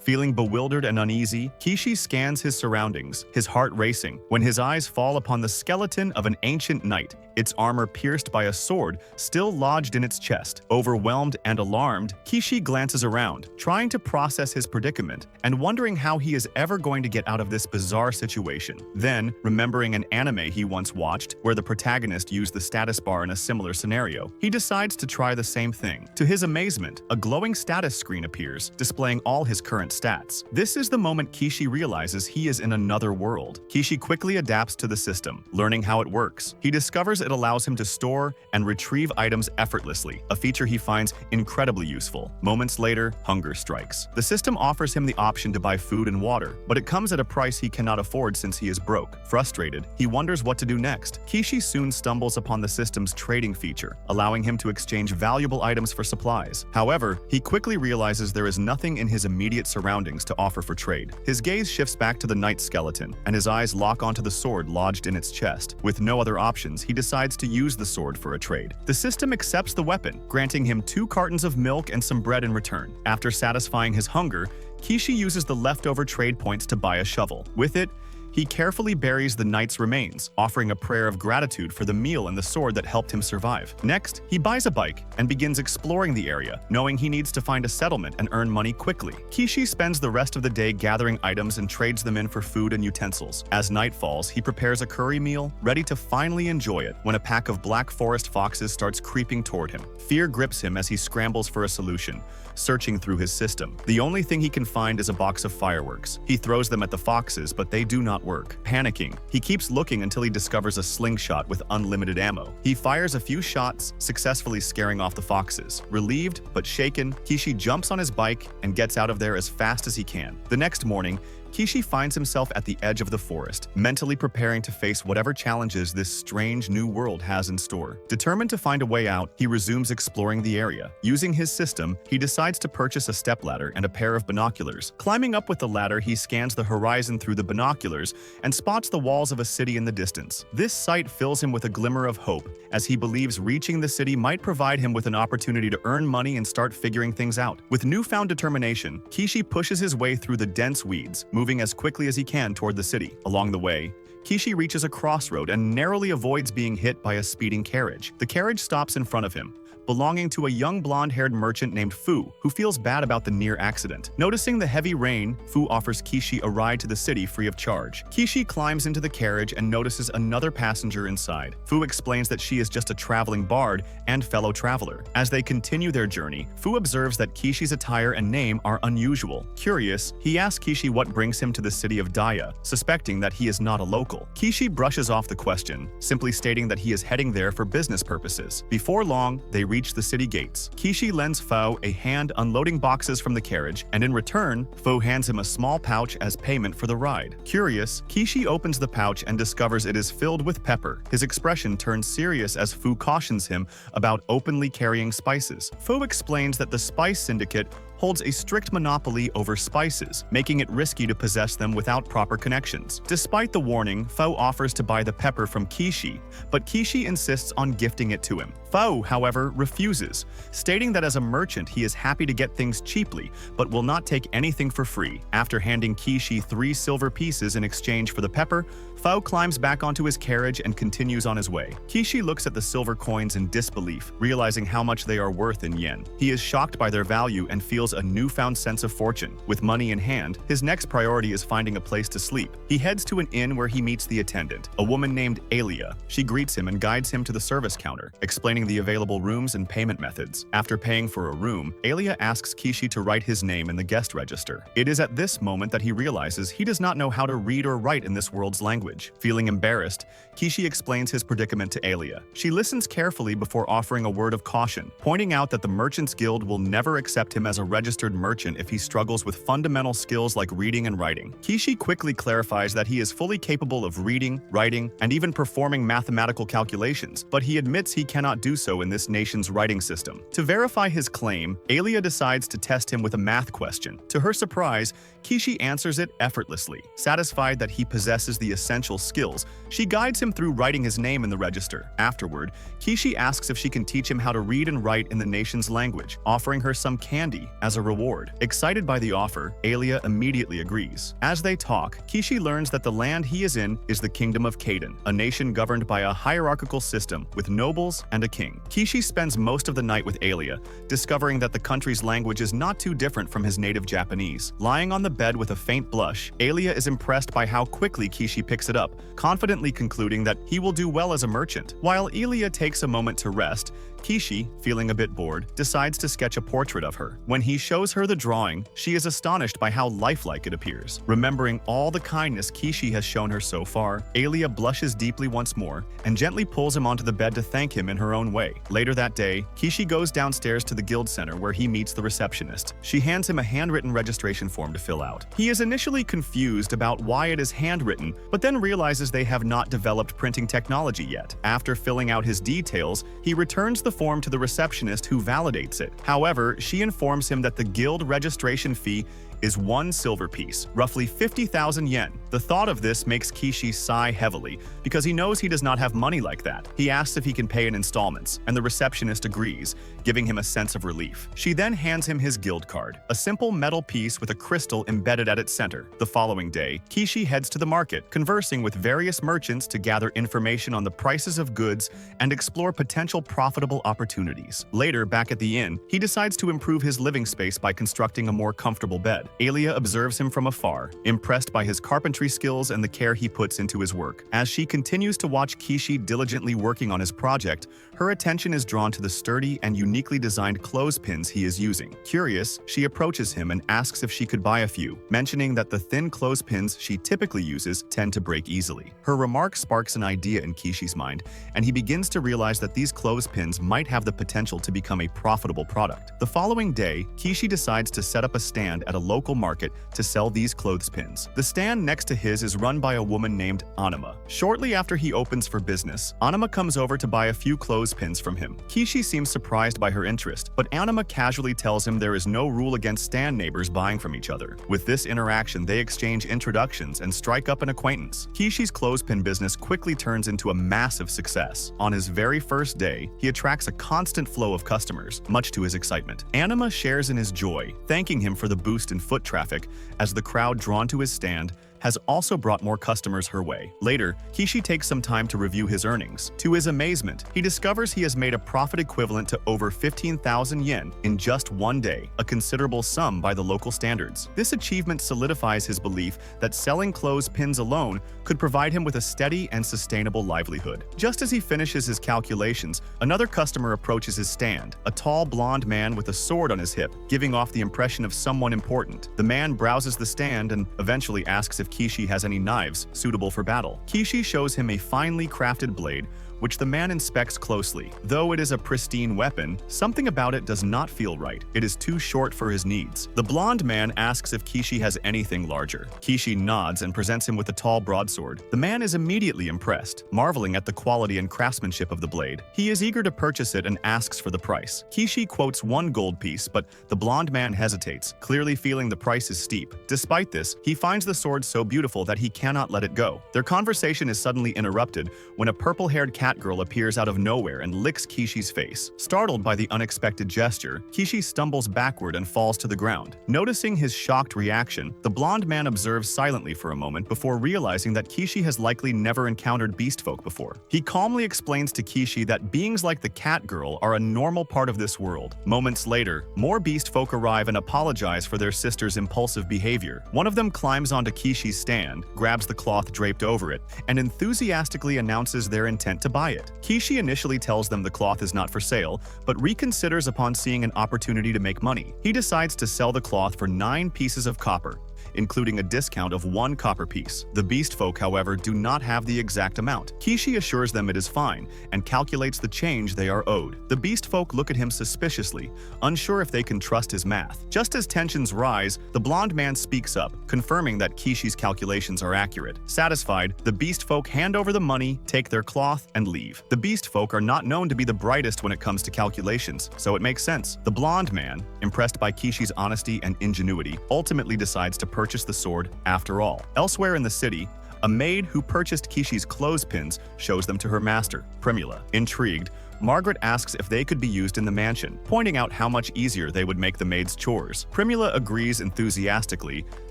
Feeling bewildered and uneasy, Kishi scans his surroundings, his heart racing, when his eyes fall upon the skeleton of an ancient knight, its armor pierced by a sword still lodged in its chest. Overwhelmed and alarmed, Kishi glances around, trying to process his predicament and wondering how he is ever going to get out of this bizarre situation. Then, remembering an anime he once watched where the protagonist used the status bar in a similar scenario, he decides to try the same thing. To his amazement, a glowing status screen appears, displaying all his current stats. This is the moment Kishi realizes he is in another world. Kishi quickly adapts to the system, learning how it works. He discovers it allows him to store and retrieve items effortlessly, a feature he finds incredibly useful. Moments later, hunger strikes. The system offers him the option to buy food and water, but it comes at a price he cannot afford since he is broke. Frustrated, he wonders what to do next. Kishi soon stumbles upon the system's trading feature, allowing him to exchange valuable items for supplies. However, he quickly realizes there is nothing in his immediate surroundings to offer for trade. His gaze shifts back to the knight's skeleton, and his eyes lock onto the sword lodged in its chest. With no other options, he decides to use the sword for a trade. The system accepts the weapon, granting him 2 cartons of milk and some bread in return. After satisfying his hunger, Kishi uses the leftover trade points to buy a shovel. With it, he carefully buries the knight's remains, offering a prayer of gratitude for the meal and the sword that helped him survive. Next, he buys a bike and begins exploring the area, knowing he needs to find a settlement and earn money quickly. Kishi spends the rest of the day gathering items and trades them in for food and utensils. As night falls, he prepares a curry meal, ready to finally enjoy it, when a pack of black forest foxes starts creeping toward him. Fear grips him as he scrambles for a solution, searching through his system. The only thing he can find is a box of fireworks. He throws them at the foxes, but they do not work. Panicking, he keeps looking until he discovers a slingshot with unlimited ammo. He fires a few shots, successfully scaring off the foxes. Relieved but shaken, Kishi jumps on his bike and gets out of there as fast as he can. The next morning, Kishi finds himself at the edge of the forest, mentally preparing to face whatever challenges this strange new world has in store. Determined to find a way out, he resumes exploring the area. Using his system, he decides to purchase a stepladder and a pair of binoculars. Climbing up with the ladder, he scans the horizon through the binoculars and spots the walls of a city in the distance. This sight fills him with a glimmer of hope, as he believes reaching the city might provide him with an opportunity to earn money and start figuring things out. With newfound determination, Kishi pushes his way through the dense weeds, moving as quickly as he can toward the city. Along the way, Kishi reaches a crossroad and narrowly avoids being hit by a speeding carriage. The carriage stops in front of him, belonging to a young blonde-haired merchant named Fu, who feels bad about the near accident. Noticing the heavy rain, Fu offers Kishi a ride to the city free of charge. Kishi climbs into the carriage and notices another passenger inside. Fu explains that she is just a traveling bard and fellow traveler. As they continue their journey, Fu observes that Kishi's attire and name are unusual. Curious, he asks Kishi what brings him to the city of Daya, suspecting that he is not a local. Kishi brushes off the question, simply stating that he is heading there for business purposes. Before long, they reach the city gates. Kishi lends Fu a hand unloading boxes from the carriage, and in return, Fu hands him a small pouch as payment for the ride. Curious, Kishi opens the pouch and discovers it is filled with pepper. His expression turns serious as Fu cautions him about openly carrying spices. Fu explains that the spice syndicate holds a strict monopoly over spices, making it risky to possess them without proper connections. Despite the warning, Fu offers to buy the pepper from Kishi, but Kishi insists on gifting it to him. Fu, however, refuses, stating that as a merchant he is happy to get things cheaply, but will not take anything for free. After handing Kishi 3 silver pieces in exchange for the pepper, Fu climbs back onto his carriage and continues on his way. Kishi looks at the silver coins in disbelief, realizing how much they are worth in yen. He is shocked by their value and feels a newfound sense of fortune. With money in hand, his next priority is finding a place to sleep. He heads to an inn where he meets the attendant, a woman named Alia. She greets him and guides him to the service counter, explaining the available rooms and payment methods. After paying for a room, Alia asks Kishi to write his name in the guest register. It is at this moment that he realizes he does not know how to read or write in this world's language. Feeling embarrassed, Kishi explains his predicament to Alia. She listens carefully before offering a word of caution, pointing out that the Merchants Guild will never accept him as a registered merchant if he struggles with fundamental skills like reading and writing. Kishi quickly clarifies that he is fully capable of reading, writing, and even performing mathematical calculations, but he admits he cannot do so in this nation's writing system. To verify his claim, Alia decides to test him with a math question. To her surprise, Kishi answers it effortlessly. Satisfied that he possesses the essential skills, she guides him through writing his name in the register. Afterward, Kishi asks if she can teach him how to read and write in the nation's language, offering her some candy. as a reward. Excited by the offer, Alia immediately agrees. As they talk, Kishi learns that the land he is in is the Kingdom of Kaden, a nation governed by a hierarchical system with nobles and a king. Kishi spends most of the night with Alia, discovering that the country's language is not too different from his native Japanese. Lying on the bed with a faint blush, Alia is impressed by how quickly Kishi picks it up, confidently concluding that he will do well as a merchant. While Alia takes a moment to rest, Kishi, feeling a bit bored, decides to sketch a portrait of her. When he shows her the drawing, she is astonished by how lifelike it appears. Remembering all the kindness Kishi has shown her so far, Alia blushes deeply once more and gently pulls him onto the bed to thank him in her own way. Later that day, Kishi goes downstairs to the guild center where he meets the receptionist. She hands him a handwritten registration form to fill out. He is initially confused about why it is handwritten, but then realizes they have not developed printing technology yet. After filling out his details, he returns the form to the receptionist who validates it. However, she informs him that the guild registration fee is 1 silver piece, roughly 50,000 yen. The thought of this makes Kishi sigh heavily because he knows he does not have money like that. He asks if he can pay in installments, and the receptionist agrees, giving him a sense of relief. She then hands him his guild card, a simple metal piece with a crystal embedded at its center. The following day, Kishi heads to the market, conversing with various merchants to gather information on the prices of goods and explore potential profitable opportunities. Later, back at the inn, he decides to improve his living space by constructing a more comfortable bed. Alia observes him from afar, impressed by his carpentry skills and the care he puts into his work. As she continues to watch Kishi diligently working on his project, her attention is drawn to the sturdy and uniquely designed clothespins he is using. Curious, she approaches him and asks if she could buy a few, mentioning that the thin clothespins she typically uses tend to break easily. Her remark sparks an idea in Kishi's mind, and he begins to realize that these clothespins might have the potential to become a profitable product. The following day, Kishi decides to set up a stand at a local market to sell these clothespins. The stand next to his is run by a woman named Anima. Shortly after he opens for business, Anima comes over to buy a few clothespins from him. Kishi seems surprised by her interest, but Anima casually tells him there is no rule against stand neighbors buying from each other. With this interaction, they exchange introductions and strike up an acquaintance. Kishi's clothespin business quickly turns into a massive success. On his very first day, he attracts a constant flow of customers, much to his excitement. Anima shares in his joy, thanking him for the boost in foot traffic as the crowd drawn to his stand has also brought more customers her way. Later, Kishi takes some time to review his earnings. To his amazement, he discovers he has made a profit equivalent to over 15,000 yen in just one day, a considerable sum by the local standards. This achievement solidifies his belief that selling clothespins alone could provide him with a steady and sustainable livelihood. Just as he finishes his calculations, another customer approaches his stand, a tall blonde man with a sword on his hip, giving off the impression of someone important. The man browses the stand and eventually asks if Kishi has any knives suitable for battle. Kishi shows him a finely crafted blade, which the man inspects closely. Though it is a pristine weapon, something about it does not feel right. It is too short for his needs. The blonde man asks if Kishi has anything larger. Kishi nods and presents him with a tall broadsword. The man is immediately impressed, marveling at the quality and craftsmanship of the blade. He is eager to purchase it and asks for the price. Kishi quotes 1 gold piece, but the blonde man hesitates, clearly feeling the price is steep. Despite this, he finds the sword so beautiful that he cannot let it go. Their conversation is suddenly interrupted when a purple-haired cat girl appears out of nowhere and licks Kishi's face. Startled by the unexpected gesture, Kishi stumbles backward and falls to the ground. Noticing his shocked reaction, the blonde man observes silently for a moment before realizing that Kishi has likely never encountered beast folk before. He calmly explains to Kishi that beings like the cat girl are a normal part of this world. Moments later, more beast folk arrive and apologize for their sister's impulsive behavior. One of them climbs onto Kishi's stand, grabs the cloth draped over it, and enthusiastically announces their intent to buy it. Kishi initially tells them the cloth is not for sale, but reconsiders upon seeing an opportunity to make money. He decides to sell the cloth for 9 pieces of copper, including a discount of 1 copper piece. The beast folk, however, do not have the exact amount. Kishi assures them it is fine and calculates the change they are owed. The beast folk look at him suspiciously, unsure if they can trust his math. Just as tensions rise, the blonde man speaks up, confirming that Kishi's calculations are accurate. Satisfied, the beast folk hand over the money, take their cloth, and leave. The beast folk are not known to be the brightest when it comes to calculations, so it makes sense. The blonde man, impressed by Kishi's honesty and ingenuity, ultimately decides to purchase the sword after all. Elsewhere in the city, a maid who purchased Kishi's clothespins shows them to her master, Primula. Intrigued, Margaret asks if they could be used in the mansion, pointing out how much easier they would make the maid's chores. Primula agrees enthusiastically,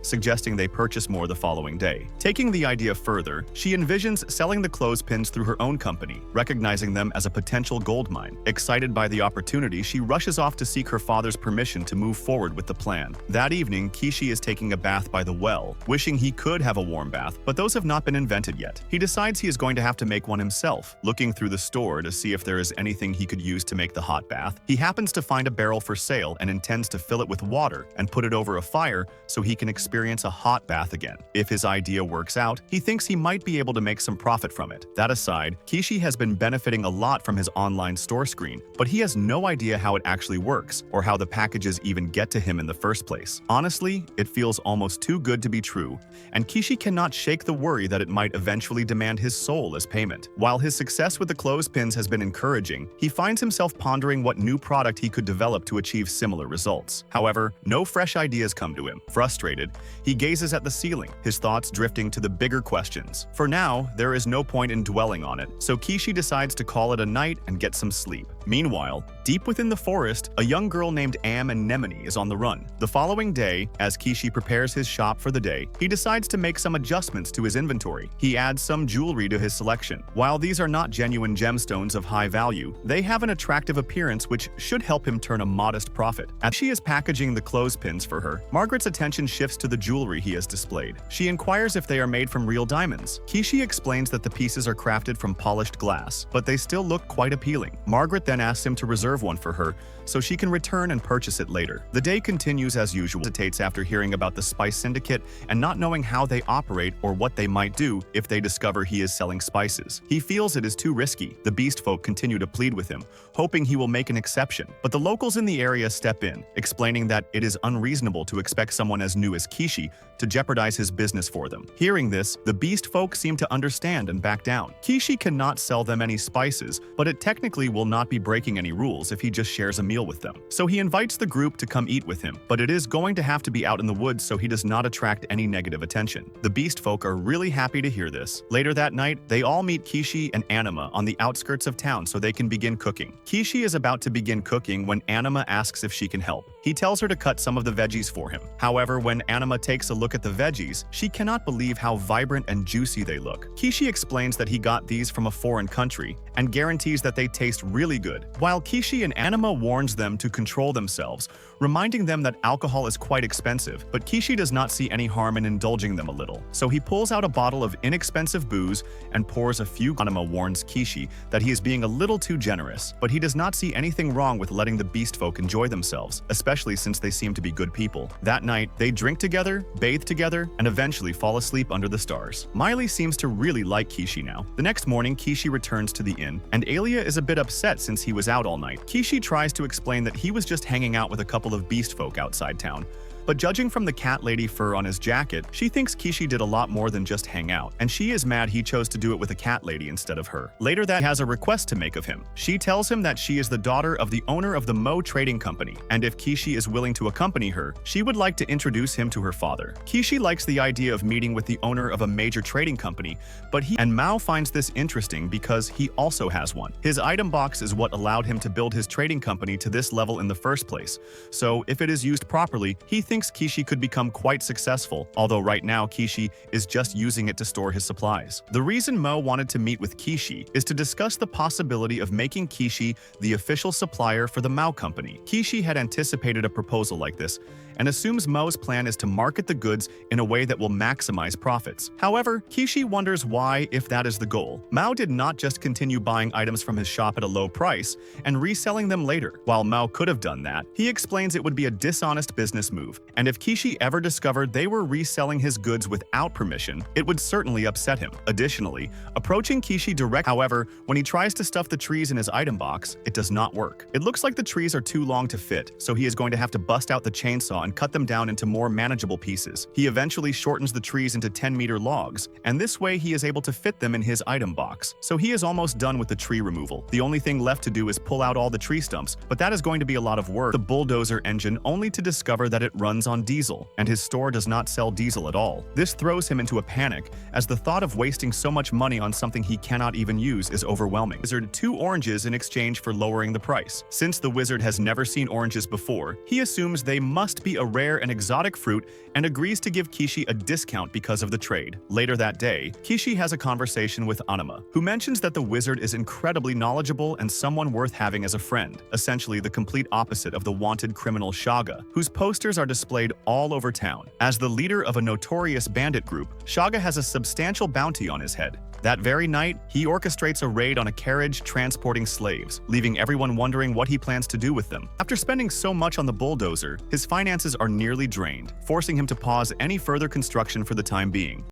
suggesting they purchase more the following day. Taking the idea further, she envisions selling the clothespins through her own company, recognizing them as a potential gold mine. Excited by the opportunity, she rushes off to seek her father's permission to move forward with the plan. That evening, Kishi is taking a bath by the well, wishing he could have a warm bath, but those have not been invented yet. He decides he is going to have to make one himself. Looking through the store to see if there is anything he could use to make the hot bath, he happens to find a barrel for sale and intends to fill it with water and put it over a fire so he can experience a hot bath again. If his idea works out, he thinks he might be able to make some profit from it. That aside, Kishi has been benefiting a lot from his online store screen, but he has no idea how it actually works or how the packages even get to him in the first place. Honestly, it feels almost too good to be true, and Kishi cannot shake the worry that it might eventually demand his soul as payment. While his success with the clothespins has been encouraging, he finds himself pondering what new product he could develop to achieve similar results. However, no fresh ideas come to him. Frustrated, he gazes at the ceiling, his thoughts drifting to the bigger questions. For now, there is no point in dwelling on it, so Kishi decides to call it a night and get some sleep. Meanwhile, deep within the forest, a young girl named Anemone is on the run. The following day, as Kishi prepares his shop for the day, he decides to make some adjustments to his inventory. He adds some jewelry to his selection. While these are not genuine gemstones of high value, they have an attractive appearance which should help him turn a modest profit. As she is packaging the clothespins for her, Margaret's attention shifts to the jewelry he has displayed. She inquires if they are made from real diamonds. Kishi explains that the pieces are crafted from polished glass, but they still look quite appealing. Margaret then asks him to reserve one for her so she can return and purchase it later. The day continues as usual. He hesitates after hearing about the spice syndicate and not knowing how they operate or what they might do if they discover he is selling spices. He feels it is too risky. The beast folk continue to plead with him, hoping he will make an exception. But the locals in the area step in, explaining that it is unreasonable to expect someone as new as Kishi to jeopardize his business for them. Hearing this, the beast folk seem to understand and back down. Kishi cannot sell them any spices, but it technically will not be breaking any rules if he just shares a meal with them. So he invites the group to come eat with him, but it is going to have to be out in the woods so he does not attract any negative attention. The beast folk are really happy to hear this. Later that night, they all meet Kishi and Anima on the outskirts of town so they can begin cooking. Kishi is about to begin cooking when Anima asks if she can help. He tells her to cut some of the veggies for him. However, when Anima takes a look at the veggies, she cannot believe how vibrant and juicy they look. Kishi explains that he got these from a foreign country and guarantees that they taste really good. While Kishi and Anima warns them to control themselves, reminding them that alcohol is quite expensive, but Kishi does not see any harm in indulging them a little. So he pulls out a bottle of inexpensive booze and pours a few. Anima warns Kishi that he is being a little too generous, but he does not see anything wrong with letting the beast folk enjoy themselves, especially since they seem to be good people. That night, they drink together, bathe together, and eventually fall asleep under the stars. Miley seems to really like Kishi now. The next morning, Kishi returns to the inn, and Alia is a bit upset since he was out all night. Kishi tries to explain that he was just hanging out with a couple of beast folk outside town. But judging from the cat lady fur on his jacket, she thinks Kishi did a lot more than just hang out, and she is mad he chose to do it with a cat lady instead of her. Later that has a request to make of him. She tells him that she is the daughter of the owner of the Mo Trading Company, and if Kishi is willing to accompany her, she would like to introduce him to her father. Kishi likes the idea of meeting with the owner of a major trading company, but Mao finds this interesting because he also has one. His item box is what allowed him to build his trading company to this level in the first place, so if it is used properly, he thinks Kishi could become quite successful, although right now Kishi is just using it to store his supplies. The reason Mo wanted to meet with Kishi is to discuss the possibility of making Kishi the official supplier for the Mao company. Kishi had anticipated a proposal like this and assumes Mo's plan is to market the goods in a way that will maximize profits. However, Kishi wonders why, if that is the goal, Mao did not just continue buying items from his shop at a low price and reselling them later. While Mao could have done that, he explains it would be a dishonest business move, and if Kishi ever discovered they were reselling his goods without permission, it would certainly upset him. Additionally, approaching Kishi however, when he tries to stuff the trees in his item box, it does not work. It looks like the trees are too long to fit, so he is going to have to bust out the chainsaw and and cut them down into more manageable pieces. He eventually shortens the trees into 10-meter logs, and this way he is able to fit them in his item box. So he is almost done with the tree removal. The only thing left to do is pull out all the tree stumps, but that is going to be a lot of work. The bulldozer engine, only to discover that it runs on diesel, and his store does not sell diesel at all. This throws him into a panic, as the thought of wasting so much money on something he cannot even use is overwhelming. The wizard 2 oranges in exchange for lowering the price. Since the wizard has never seen oranges before, he assumes they must be a rare and exotic fruit and agrees to give Kishi a discount because of the trade. Later that day, Kishi has a conversation with Anima, who mentions that the wizard is incredibly knowledgeable and someone worth having as a friend, essentially the complete opposite of the wanted criminal Shaga, whose posters are displayed all over town. As the leader of a notorious bandit group, Shaga has a substantial bounty on his head. That very night, he orchestrates a raid on a carriage transporting slaves, leaving everyone wondering what he plans to do with them. After spending so much on the bulldozer, his finances are nearly drained, forcing him to pause any further construction for the time being.